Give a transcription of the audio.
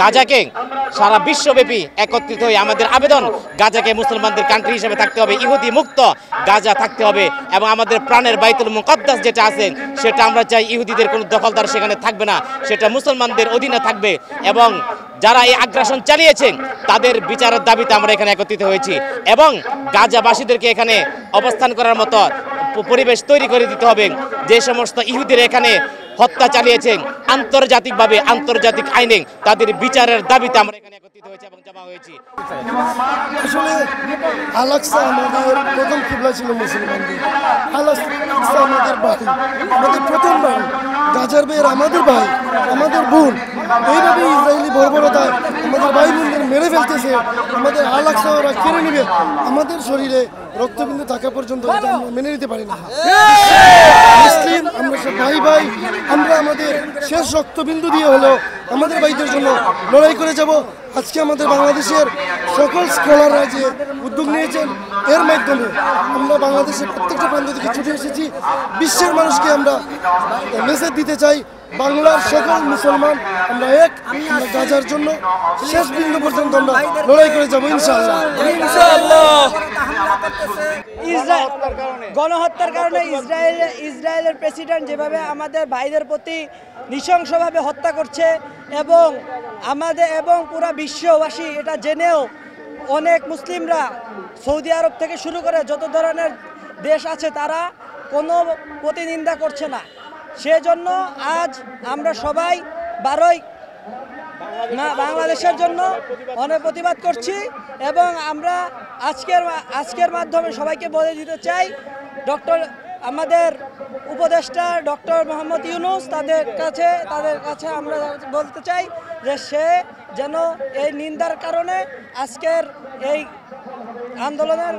গাজাকে সারা বিশ্বব্যাপী একত্রিত হয়ে আমাদের আবেদন, গাজাকে মুসলমানদের কান্ট্রি হিসেবে থাকতে হবে, ইহুদি মুক্ত গাজা থাকতে হবে এবং আমাদের প্রাণের বাইতুল মুকাদ্দাস যেটা আছে সেটা আমরা চাই ইহুদিদের কোনো দখলদার সেখানে থাকবে না, সেটা মুসলমানদের অধীনে থাকবে এবং যারা এই আগ্রাসন চালিয়েছেন তাদের বিচারের দাবিতে আমরা এখানে একত্রিত হয়েছি এবং গাজাবাসীদেরকে এখানে অবস্থান করার মতো পরিবেশ তৈরি করে দিতে হবে। যে সমস্ত ইহুদিরা এখানে হত্যা চালিয়েছেন আন্তর্জাতিকভাবে আন্তর্জাতিক আইনে তাদের বিচারের দাবিতে আমরা এখানে একত্রিত হয়েছি এবং জমা হয়েছি। আসলে আল-আকসা আমাদের প্রথম কিবলা ছিল মুসলমানদের, আল-আকসা আমাদের ভাই, আমাদের প্রথম ভাই, গাজার ভাইয়ের আমাদের ভাই, আমাদের বোন। এইভাবে ইসরায়েলি বর্বরতায় আমাদের ভাই বোনদের মেরে ফেলতেছে, আমাদের আল-আকসা ওরা কেড়ে নেবে, আমাদের শরীরে রক্তবিন্দু থাকা পর্যন্ত এটা আমরা মেনে নিতে পারি না। মুসলিম আমরা সব ভাই ভাই, আমরা আমাদের শেষ রক্তবিন্দু দিয়ে হলেও আমাদের ভাইদের জন্য লড়াই করে যাব। আজকে আমাদের বাংলাদেশের সকল স্কলাররা যে উদ্যোগ নিয়েছেন এর মাধ্যমে আমরা বাংলাদেশের প্রত্যেকটা প্রান্ত থেকে ছুটে এসেছি। বিশ্বের মানুষকে আমরা মেসেজ দিতে চাই, বাংলার সকল মুসলমান আমরা এক, আমরা গাজার জন্য শেষ বিন্দু পর্যন্ত আমরা লড়াই করে যাবো ইনশাআল্লাহ। গণহত্যার কারণে ইসরায়েলের প্রেসিডেন্ট যেভাবে আমাদের ভাইদের প্রতি নৃশংসভাবে হত্যা করছে এবং পুরো বিশ্ববাসী এটা জেনেও অনেক মুসলিমরা সৌদি আরব থেকে শুরু করে যত ধরনের দেশ আছে তারা কোনো প্রতিনিন্দা করছে না। সেজন্য আজ আমরা সবাই বাংলাদেশের জন্য অনেক প্রতিবাদ করছি এবং আমরা আজকের মাধ্যমে সবাইকে বলে দিতে চাই আমাদের উপদেষ্টা ডক্টর মোহাম্মদ ইউনূস তাদের কাছে আমরা বলতে চাই যে সে যেন এই নিন্দার কারণে আজকের এই আন্দোলনের